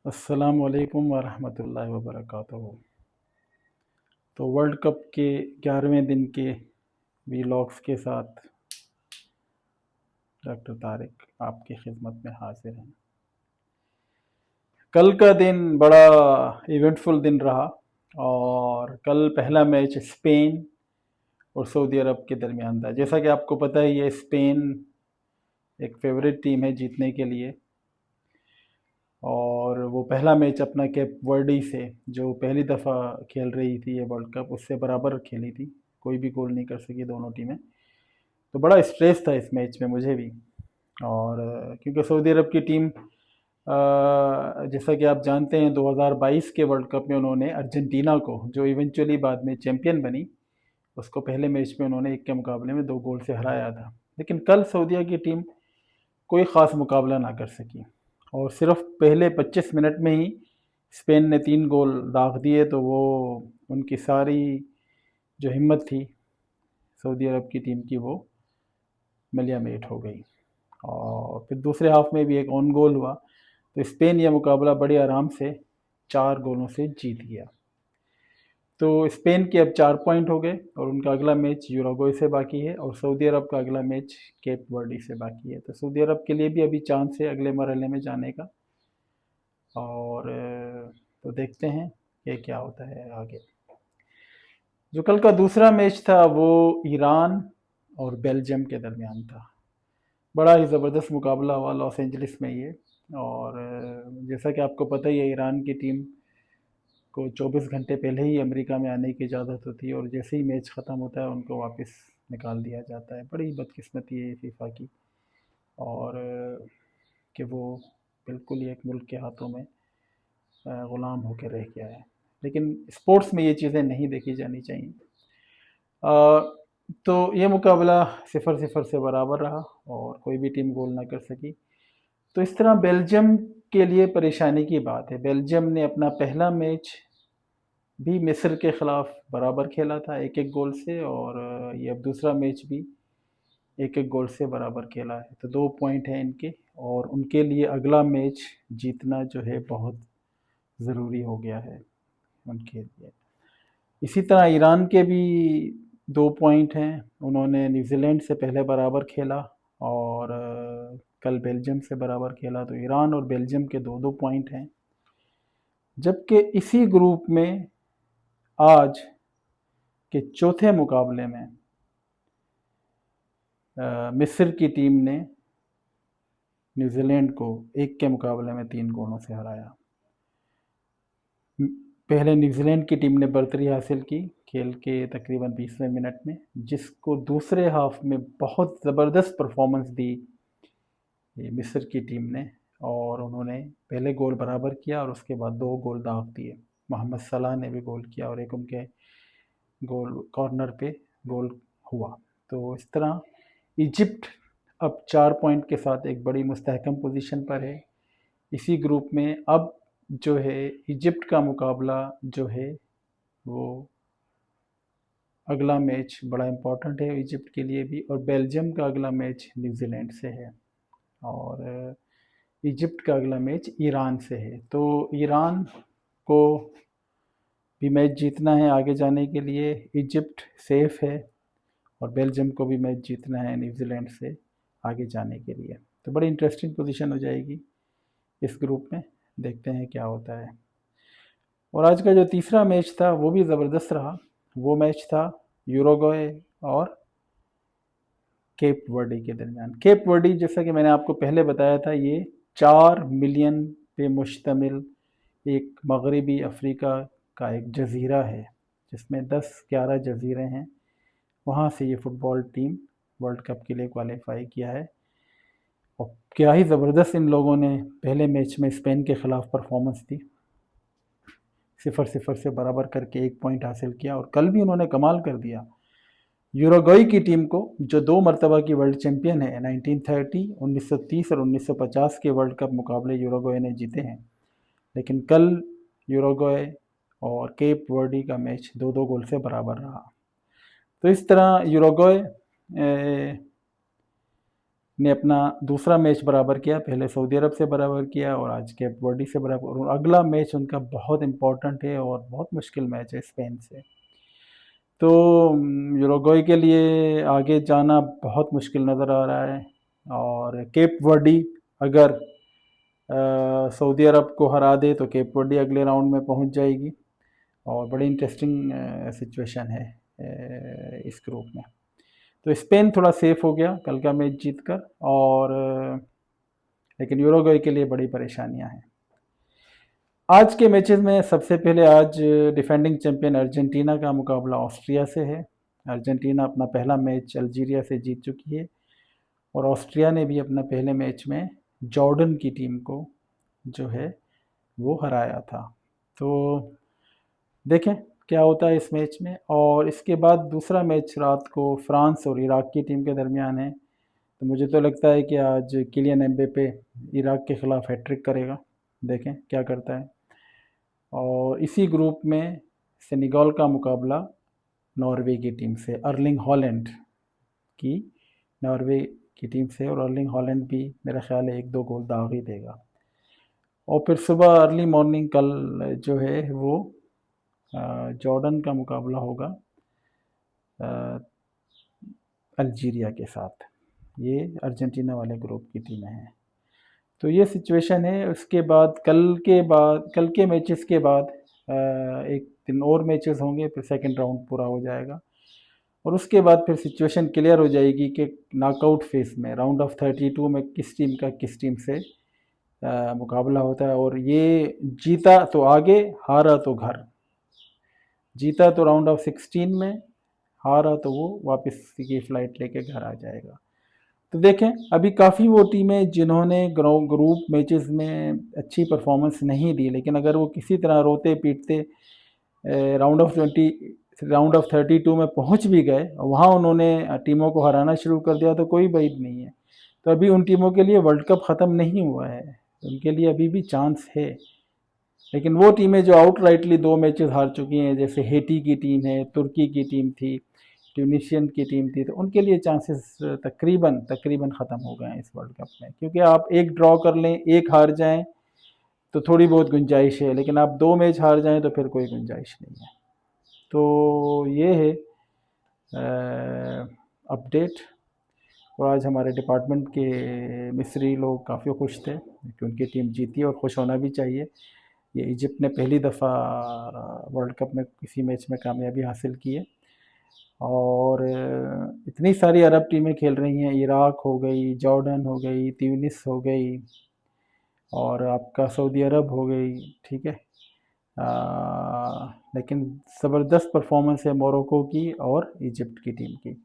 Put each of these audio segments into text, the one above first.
अस्सलाम वालेकुम वरहमतुल्लाहि वबरकातुहू। तो वर्ल्ड कप के 11वें दिन के वीलॉग्स के साथ डॉक्टर तारिक आपकी खिदमत में हाजिर हैं। कल का दिन बड़ा इवेंटफुल दिन रहा और कल पहला मैच स्पेन और सऊदी अरब के दरमियान था। जैसा कि आपको पता है, ये स्पेन एक फेवरेट टीम है जीतने के लिए, और वो पहला मैच अपना कैप वर्डी से, जो पहली दफ़ा खेल रही थी ये वर्ल्ड कप, उससे बराबर खेली थी। कोई भी गोल नहीं कर सकी दोनों टीमें। तो बड़ा स्ट्रेस था इस मैच में मुझे भी। और क्योंकि सऊदी अरब की टीम, जैसा कि आप जानते हैं, 2022 के वर्ल्ड कप में उन्होंने अर्जेंटीना को, जो इवेंचुअली बाद में चैंपियन बनी, उसको पहले मैच में उन्होंने 1 के मुकाबले में 2 गोल से हराया था। लेकिन कल सऊदीया की टीम कोई ख़ास मुकाबला ना कर सकी और सिर्फ पहले 25 मिनट में ही स्पेन ने 3 गोल दाग दिए। तो वो उनकी सारी जो हिम्मत थी सऊदी अरब की टीम की, वो मिलिया मेट हो गई। और फिर दूसरे हाफ में भी एक ऑन गोल हुआ, तो स्पेन यह मुकाबला बड़े आराम से 4 गोलों से जीत गया। तो स्पेन के अब 4 पॉइंट हो गए और उनका अगला मैच यूरुग्वे से बाकी है और सऊदी अरब का अगला मैच केप वर्डी से बाकी है। तो सऊदी अरब के लिए भी अभी चांस है अगले मरहले में जाने का। और तो देखते हैं कि क्या होता है आगे। जो कल का दूसरा मैच था वो ईरान और बेल्जियम के दरमियान था। बड़ा ही ज़बरदस्त मुकाबला हुआ लॉस एंजलिस में ये। और जैसा कि आपको पता ही है, ईरान की टीम को 24 घंटे पहले ही अमेरिका में आने की इजाज़त होती है और जैसे ही मैच ख़त्म होता है उनको वापस निकाल दिया जाता है। बड़ी बदकिस्मती है फीफा की, और कि वो बिल्कुल ही एक मुल्क के हाथों में ग़ुलाम होकर रह गया है। लेकिन स्पोर्ट्स में ये चीज़ें नहीं देखी जानी चाहिए। तो ये मुकाबला 0-0 से बराबर रहा और कोई भी टीम गोल ना कर सकी। तो इस तरह बेल्जियम के लिए परेशानी की बात है। बेल्जियम ने अपना पहला मैच भी मिस्र के ख़िलाफ़ बराबर खेला था 1-1 गोल से, और ये अब दूसरा मैच भी 1-1 गोल से बराबर खेला है। तो 2 पॉइंट हैं इनके, और उनके लिए अगला मैच जीतना जो है बहुत ज़रूरी हो गया है उनके लिए। इसी तरह ईरान के भी 2 पॉइंट हैं। उन्होंने न्यूज़ीलैंड से पहले बराबर खेला और कल बेल्जियम से बराबर खेला। तो ईरान और बेल्जियम के 2-2 पॉइंट हैं। जबकि इसी ग्रुप में आज के चौथे मुकाबले में मिस्र की टीम ने न्यूज़ीलैंड को 1 के मुकाबले में 3 गोलों से हराया। पहले न्यूज़ीलैंड की टीम ने बढ़तरी हासिल की खेल के तकरीबन 20वें मिनट में, जिसको दूसरे हाफ में बहुत ज़बरदस्त परफॉर्मेंस दी ये मिस्र की टीम ने, और उन्होंने पहले गोल बराबर किया और उसके बाद 2 गोल दाग दिए। मोहम्मद सलाह ने भी गोल किया और एक उनके गोल कॉर्नर पे गोल हुआ। तो इस तरह इजिप्ट अब 4 पॉइंट के साथ एक बड़ी मुस्तहकम पोजीशन पर है इसी ग्रुप में। अब जो है इजिप्ट का मुकाबला जो है वो अगला मैच बड़ा इम्पोर्टेंट है इजिप्ट के लिए भी, और बेल्जियम का अगला मैच न्यूजीलैंड से है और इजिप्ट का अगला मैच ईरान से है। तो ईरान को भी मैच जीतना है आगे जाने के लिए, इजिप्ट सेफ है, और बेल्जियम को भी मैच जीतना है न्यूजीलैंड से आगे जाने के लिए। तो बड़ी इंटरेस्टिंग पोजीशन हो जाएगी इस ग्रुप में, देखते हैं क्या होता है। और आज का जो तीसरा मैच था वो भी ज़बरदस्त रहा। वो मैच था यूरुग्वे और केप वर्डी के दरमियान। केप वर्डी, जैसा कि मैंने आपको पहले बताया था, ये 4 मिलियन पे मुश्तमिल एक मगरबी अफ्रीका का एक जजीरा है, जिसमें 10-11 जजीरे हैं। वहाँ से ये फ़ुटबॉल टीम वर्ल्ड कप के लिए क्वालिफाई किया है। और क्या ही ज़बरदस्त इन लोगों ने पहले मैच में स्पेन के ख़िलाफ़ परफॉर्मेंस दी, 0-0 से बराबर करके 1 पॉइंट हासिल किया। और कल भी उन्होंने कमाल कर दिया। यूरुग्वे की टीम को, जो 2 मरतबा की वर्ल्ड चैम्पियन है, 1930, 1930 और 1950 के वर्ल्ड कप मुकाबले यूरुग्वे ने जीते हैं। लेकिन कल यूरुग्वे और केप वर्डी का मैच 2-2 गोल से बराबर रहा। तो इस तरह यूरुग्वे ने अपना दूसरा मैच बराबर किया, पहले सऊदी अरब से बराबर किया और आज कैप वर्डी से बराबर, और अगला मैच उनका बहुत इम्पोर्टेंट है और बहुत मुश्किल मैच है स्पेन से। तो यूरुग्वे के लिए आगे जाना बहुत मुश्किल नज़र आ रहा है, और केप वर्डी अगर सऊदी अरब को हरा दे तो केप वर्डी अगले राउंड में पहुंच जाएगी, और बड़ी इंटरेस्टिंग सिचुएशन है इस ग्रुप में। तो स्पेन थोड़ा सेफ हो गया कल का मैच जीतकर, और लेकिन यूरुग्वे के लिए बड़ी परेशानियां हैं। आज के मैचेस में सबसे पहले आज डिफेंडिंग चैंपियन अर्जेंटीना का मुकाबला ऑस्ट्रिया से है। अर्जेंटीना अपना पहला मैच अल्जीरिया से जीत चुकी है, और ऑस्ट्रिया ने भी अपना पहले मैच में जॉर्डन की टीम को जो है वो हराया था। तो देखें क्या होता है इस मैच में। और इसके बाद दूसरा मैच रात को फ्रांस और इराक की टीम के दरमियान है। तो मुझे तो लगता है कि आज किलियन एम्बापे इराक के ख़िलाफ़ हैट्रिक करेगा, देखें क्या करता है। और इसी ग्रुप में सेनेगल का मुकाबला नॉर्वे की टीम से, अर्लिंग हॉलैंड की नॉर्वे की टीम से, और अर्लिंग हॉलैंड भी मेरा ख्याल है 1-2 गोल दाग ही देगा। और फिर सुबह अर्ली मॉर्निंग कल जो है वो जॉर्डन का मुकाबला होगा अल्जीरिया के साथ। ये अर्जेंटीना वाले ग्रुप की टीमें हैं। तो ये सिचुएशन है। उसके बाद कल के मैचेस के बाद एक दिन और मैचेस होंगे, फिर सेकंड राउंड पूरा हो जाएगा, और उसके बाद फिर सिचुएशन क्लियर हो जाएगी कि नॉकआउट फेज में राउंड ऑफ 32 में किस टीम का किस टीम से मुकाबला होता है। और ये जीता तो आगे, हारा तो घर। जीता तो राउंड ऑफ 16 में, हारा तो वो वापस की फ़्लाइट लेके घर आ जाएगा। तो देखें अभी काफ़ी वो टीमें जिन्होंने ग्रुप मैचेस में अच्छी परफॉर्मेंस नहीं दी, लेकिन अगर वो किसी तरह रोते पीटते राउंड ऑफ 32 में पहुंच भी गए, वहां उन्होंने टीमों को हराना शुरू कर दिया, तो कोई बात नहीं है। तो अभी उन टीमों के लिए वर्ल्ड कप ख़त्म नहीं हुआ है, उनके लिए अभी भी चांस है। लेकिन वो टीमें जो आउटराइटली 2 मैचेस हार चुकी हैं, जैसे हेटी की टीम है, तुर्की की टीम थी, ट्यूनीशियन की टीम थी, तो उनके लिए चांसेस तकरीबन ख़त्म हो गए हैं इस वर्ल्ड कप में। क्योंकि आप एक ड्रॉ कर लें, एक हार जाएं तो थोड़ी बहुत गुंजाइश है, लेकिन आप 2 मैच हार जाएं तो फिर कोई गुंजाइश नहीं है। तो ये है अपडेट। और आज हमारे डिपार्टमेंट के मिस्री लोग काफ़ी खुश थे कि उनकी टीम जीती, और खुश होना भी चाहिए। ये इजिप्ट ने पहली दफ़ा वर्ल्ड कप में किसी मैच में कामयाबी हासिल की है, और इतनी सारी अरब टीमें खेल रही हैं, इराक हो गई, जॉर्डन हो गई, ट्यूनिस हो गई, और आपका सऊदी अरब हो गई, ठीक है। लेकिन ज़बरदस्त परफॉर्मेंस है मोरक्को की और इजिप्ट की टीम की,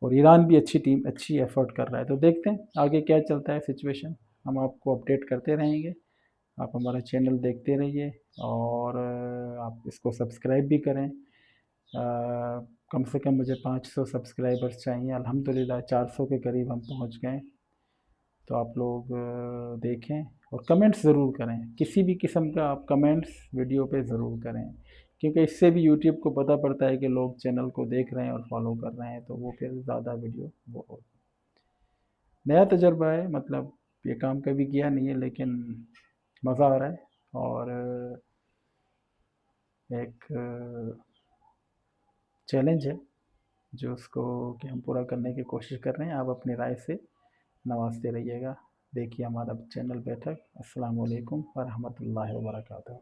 और ईरान भी अच्छी एफर्ट कर रहा है। तो देखते हैं आगे क्या चलता है सिचुएशन, हम आपको अपडेट करते रहेंगे। आप हमारा चैनल देखते रहिए, और आप इसको सब्सक्राइब भी करें। कम से कम मुझे 500 सब्सक्राइबर्स चाहिए, अल्हम्दुलिल्लाह 400 के करीब हम पहुंच गए। तो आप लोग देखें और कमेंट्स ज़रूर करें, किसी भी किस्म का आप कमेंट्स वीडियो पे ज़रूर करें, क्योंकि इससे भी यूट्यूब को पता पड़ता है कि लोग चैनल को देख रहे हैं और फॉलो कर रहे हैं, तो वो फिर ज़्यादा वीडियो वो नया तजर्बा है। मतलब ये काम कभी किया नहीं है, लेकिन मज़ा आ रहा है, और एक चैलेंज है जो उसको कि हम पूरा करने की कोशिश कर रहे हैं। आप अपनी राय से नवाजते रहिएगा। देखिए हमारा चैनल बैठक। अस्सलाम वालेकुम व रहमतुल्लाहि व बरकातहू।